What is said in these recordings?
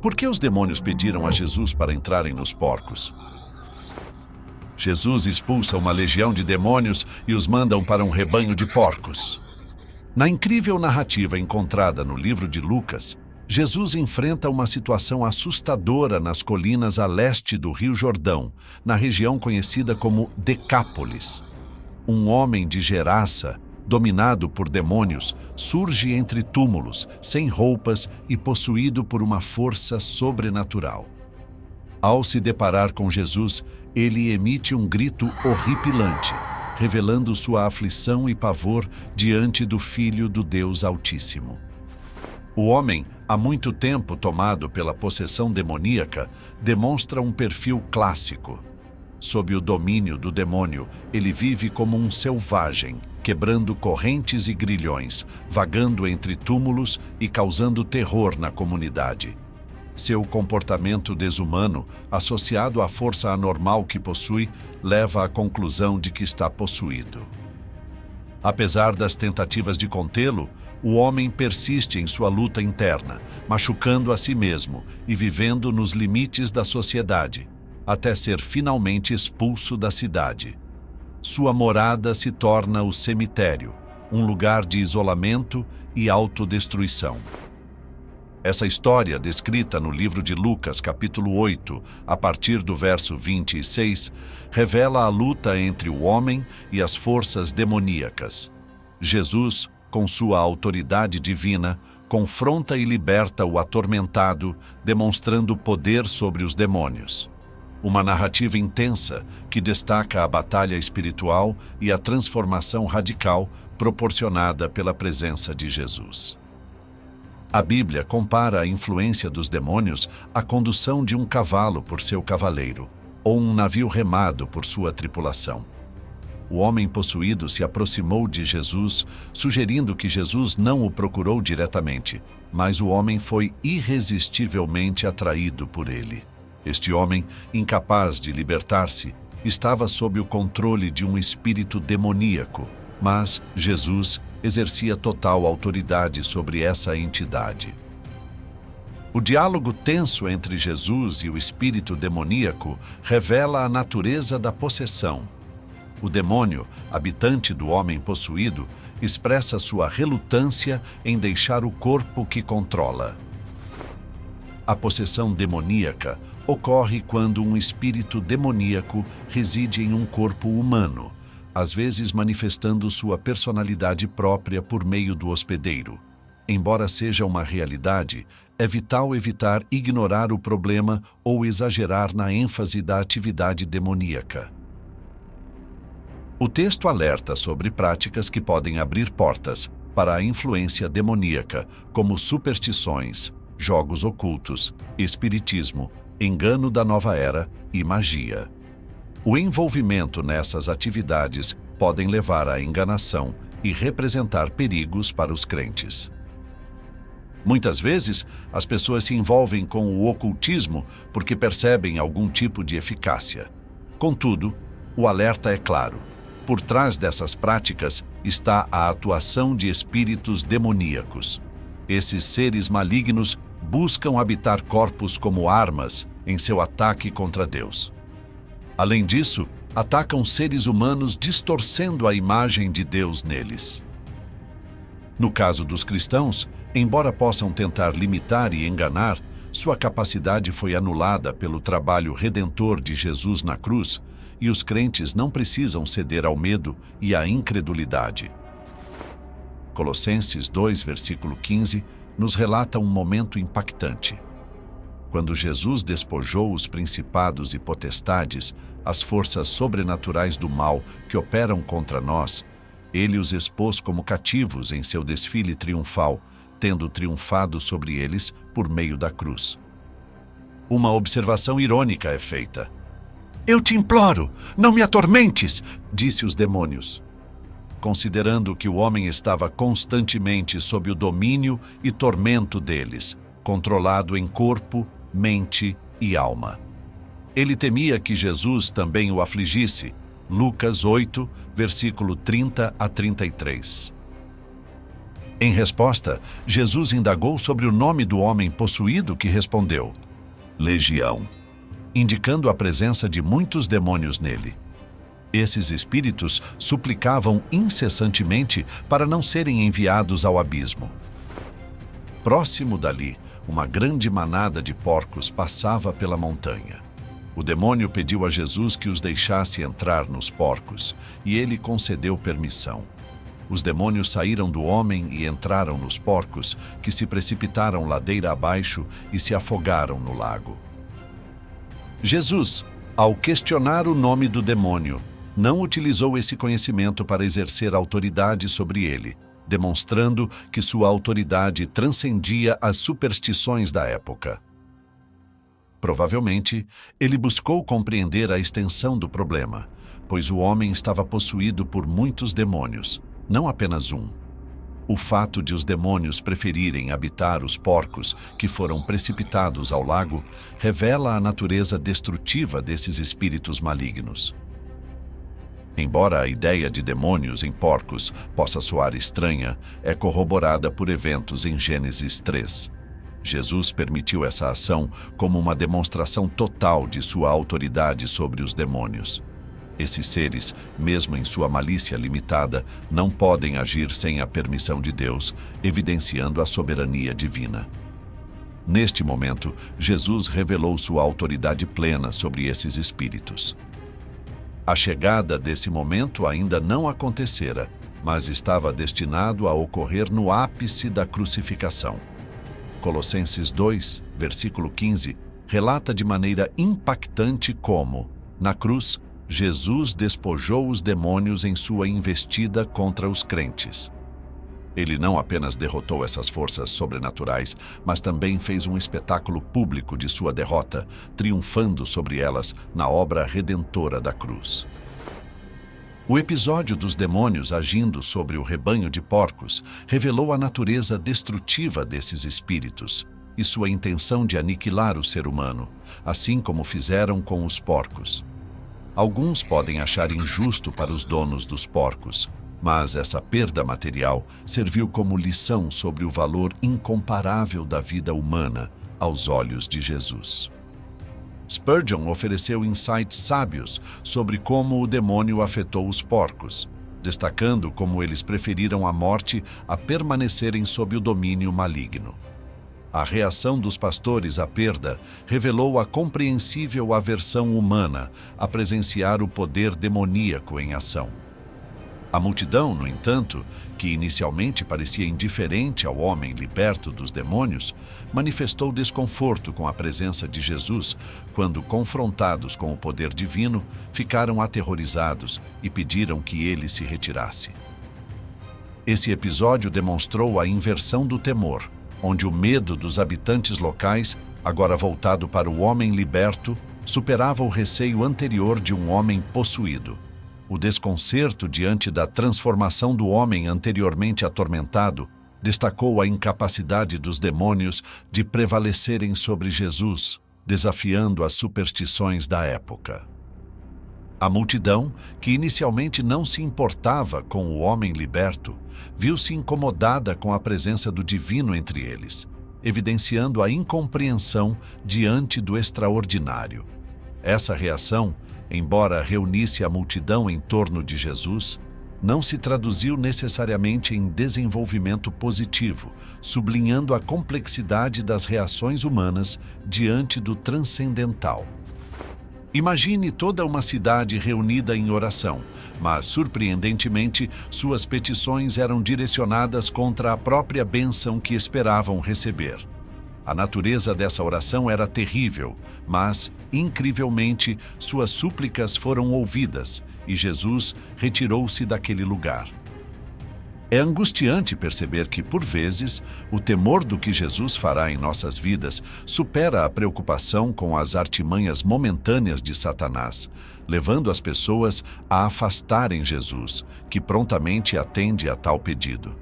Por que os demônios pediram a Jesus para entrarem nos porcos? Jesus expulsa uma legião de demônios e os mandam para um rebanho de porcos. Na incrível narrativa encontrada no livro de Lucas, Jesus enfrenta uma situação assustadora nas colinas a leste do Rio Jordão, na região conhecida como Decápolis. Um homem de Gerasa, dominado por demônios, surge entre túmulos, sem roupas e possuído por uma força sobrenatural. Ao se deparar com Jesus, ele emite um grito horripilante, revelando sua aflição e pavor diante do Filho do Deus Altíssimo. O homem, há muito tempo tomado pela possessão demoníaca, demonstra um perfil clássico. Sob o domínio do demônio, ele vive como um selvagem, quebrando correntes e grilhões, vagando entre túmulos e causando terror na comunidade. Seu comportamento desumano, associado à força anormal que possui, leva à conclusão de que está possuído. Apesar das tentativas de contê-lo, o homem persiste em sua luta interna, machucando a si mesmo e vivendo nos limites da sociedade, até ser finalmente expulso da cidade. Sua morada se torna o cemitério, um lugar de isolamento e autodestruição. Essa história, descrita no livro de Lucas, capítulo 8, a partir do verso 26, revela a luta entre o homem e as forças demoníacas. Jesus, com sua autoridade divina, confronta e liberta o atormentado, demonstrando poder sobre os demônios. Uma narrativa intensa que destaca a batalha espiritual e a transformação radical proporcionada pela presença de Jesus. A Bíblia compara a influência dos demônios à condução de um cavalo por seu cavaleiro, ou um navio remado por sua tripulação. O homem possuído se aproximou de Jesus, sugerindo que Jesus não o procurou diretamente, mas o homem foi irresistivelmente atraído por ele. Este homem, incapaz de libertar-se, estava sob o controle de um espírito demoníaco, mas Jesus exercia total autoridade sobre essa entidade. O diálogo tenso entre Jesus e o espírito demoníaco revela a natureza da possessão. O demônio, habitante do homem possuído, expressa sua relutância em deixar o corpo que controla. A possessão demoníaca ocorre quando um espírito demoníaco reside em um corpo humano, às vezes manifestando sua personalidade própria por meio do hospedeiro. Embora seja uma realidade, é vital evitar ignorar o problema ou exagerar na ênfase da atividade demoníaca. O texto alerta sobre práticas que podem abrir portas para a influência demoníaca, como superstições, jogos ocultos, espiritismo, engano da nova era e magia. O envolvimento nessas atividades podem levar à enganação e representar perigos para os crentes. Muitas vezes, as pessoas se envolvem com o ocultismo porque percebem algum tipo de eficácia. Contudo, o alerta é claro. Por trás dessas práticas está a atuação de espíritos demoníacos. Esses seres malignos buscam habitar corpos como armas em seu ataque contra Deus. Além disso, atacam seres humanos distorcendo a imagem de Deus neles. No caso dos cristãos, embora possam tentar limitar e enganar, sua capacidade foi anulada pelo trabalho redentor de Jesus na cruz, e os crentes não precisam ceder ao medo e à incredulidade. Colossenses 2, versículo 15, nos relata um momento impactante. Quando Jesus despojou os principados e potestades, as forças sobrenaturais do mal que operam contra nós, ele os expôs como cativos em seu desfile triunfal, tendo triunfado sobre eles por meio da cruz. Uma observação irônica é feita. "Eu te imploro, não me atormentes", disse os demônios, considerando que o homem estava constantemente sob o domínio e tormento deles, controlado em corpo, mente e alma. Ele temia que Jesus também o afligisse. Lucas 8, versículo 30 a 33. Em resposta, Jesus indagou sobre o nome do homem possuído, que respondeu: Legião, indicando a presença de muitos demônios nele. Esses espíritos suplicavam incessantemente para não serem enviados ao abismo. Próximo dali, uma grande manada de porcos passava pela montanha. O demônio pediu a Jesus que os deixasse entrar nos porcos, e ele concedeu permissão. Os demônios saíram do homem e entraram nos porcos, que se precipitaram ladeira abaixo e se afogaram no lago. Jesus, ao questionar o nome do demônio, não utilizou esse conhecimento para exercer autoridade sobre ele, demonstrando que sua autoridade transcendia as superstições da época. Provavelmente, ele buscou compreender a extensão do problema, pois o homem estava possuído por muitos demônios, não apenas um. O fato de os demônios preferirem habitar os porcos que foram precipitados ao lago revela a natureza destrutiva desses espíritos malignos. Embora a ideia de demônios em porcos possa soar estranha, é corroborada por eventos em Gênesis 3. Jesus permitiu essa ação como uma demonstração total de sua autoridade sobre os demônios. Esses seres, mesmo em sua malícia limitada, não podem agir sem a permissão de Deus, evidenciando a soberania divina. Neste momento, Jesus revelou sua autoridade plena sobre esses espíritos. A chegada desse momento ainda não acontecera, mas estava destinado a ocorrer no ápice da crucificação. Colossenses 2, versículo 15, relata de maneira impactante como, na cruz, Jesus despojou os demônios em sua investida contra os crentes. Ele não apenas derrotou essas forças sobrenaturais, mas também fez um espetáculo público de sua derrota, triunfando sobre elas na obra redentora da cruz. O episódio dos demônios agindo sobre o rebanho de porcos revelou a natureza destrutiva desses espíritos e sua intenção de aniquilar o ser humano, assim como fizeram com os porcos. Alguns podem achar injusto para os donos dos porcos, mas essa perda material serviu como lição sobre o valor incomparável da vida humana aos olhos de Jesus. Spurgeon ofereceu insights sábios sobre como o demônio afetou os porcos, destacando como eles preferiram a morte a permanecerem sob o domínio maligno. A reação dos pastores à perda revelou a compreensível aversão humana a presenciar o poder demoníaco em ação. A multidão, no entanto, que inicialmente parecia indiferente ao homem liberto dos demônios, manifestou desconforto com a presença de Jesus quando, confrontados com o poder divino, ficaram aterrorizados e pediram que ele se retirasse. Esse episódio demonstrou a inversão do temor, onde o medo dos habitantes locais, agora voltado para o homem liberto, superava o receio anterior de um homem possuído. O desconcerto diante da transformação do homem anteriormente atormentado destacou a incapacidade dos demônios de prevalecerem sobre Jesus, desafiando as superstições da época. A multidão, que inicialmente não se importava com o homem liberto, viu-se incomodada com a presença do divino entre eles, evidenciando a incompreensão diante do extraordinário. Essa reação, embora reunisse a multidão em torno de Jesus, não se traduziu necessariamente em desenvolvimento positivo, sublinhando a complexidade das reações humanas diante do transcendental. Imagine toda uma cidade reunida em oração, mas, surpreendentemente, suas petições eram direcionadas contra a própria bênção que esperavam receber. A natureza dessa oração era terrível, mas, incrivelmente, suas súplicas foram ouvidas e Jesus retirou-se daquele lugar. É angustiante perceber que, por vezes, o temor do que Jesus fará em nossas vidas supera a preocupação com as artimanhas momentâneas de Satanás, levando as pessoas a afastarem Jesus, que prontamente atende a tal pedido.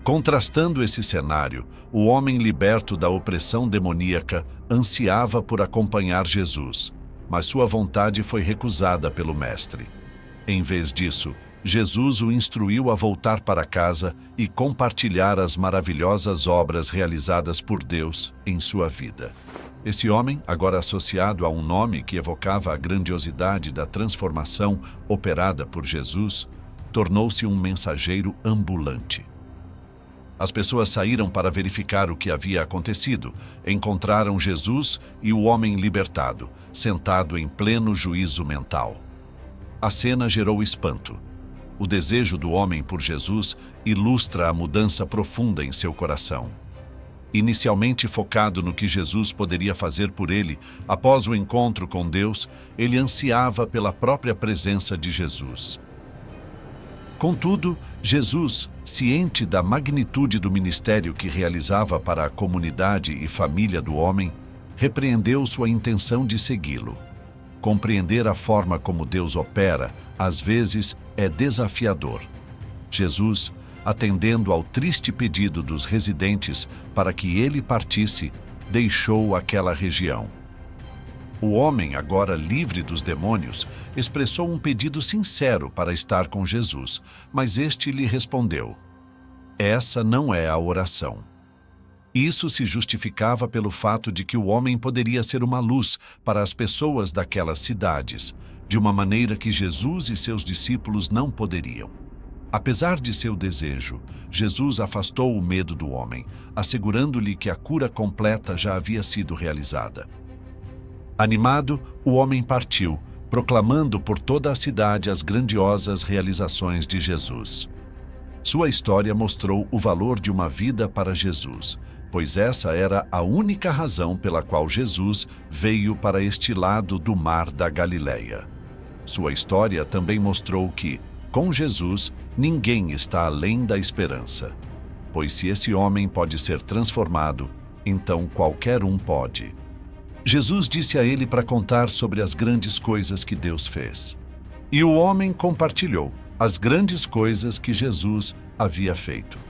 Contrastando esse cenário, o homem liberto da opressão demoníaca ansiava por acompanhar Jesus, mas sua vontade foi recusada pelo Mestre. Em vez disso, Jesus o instruiu a voltar para casa e compartilhar as maravilhosas obras realizadas por Deus em sua vida. Esse homem, agora associado a um nome que evocava a grandiosidade da transformação operada por Jesus, tornou-se um mensageiro ambulante. As pessoas saíram para verificar o que havia acontecido. Encontraram Jesus e o homem libertado, sentado em pleno juízo mental. A cena gerou espanto. O desejo do homem por Jesus ilustra a mudança profunda em seu coração. Inicialmente focado no que Jesus poderia fazer por ele após o encontro com Deus, ele ansiava pela própria presença de Jesus. Contudo, Jesus, ciente da magnitude do ministério que realizava para a comunidade e família do homem, repreendeu sua intenção de segui-lo. Compreender a forma como Deus opera, às vezes, é desafiador. Jesus, atendendo ao triste pedido dos residentes para que ele partisse, deixou aquela região. O homem, agora livre dos demônios, expressou um pedido sincero para estar com Jesus, mas este lhe respondeu: "Essa não é a oração." Isso se justificava pelo fato de que o homem poderia ser uma luz para as pessoas daquelas cidades, de uma maneira que Jesus e seus discípulos não poderiam. Apesar de seu desejo, Jesus afastou o medo do homem, assegurando-lhe que a cura completa já havia sido realizada. Animado, o homem partiu, proclamando por toda a cidade as grandiosas realizações de Jesus. Sua história mostrou o valor de uma vida para Jesus, pois essa era a única razão pela qual Jesus veio para este lado do mar da Galileia. Sua história também mostrou que, com Jesus, ninguém está além da esperança. Pois se esse homem pode ser transformado, então qualquer um pode. Jesus disse a ele para contar sobre as grandes coisas que Deus fez. E o homem compartilhou as grandes coisas que Jesus havia feito.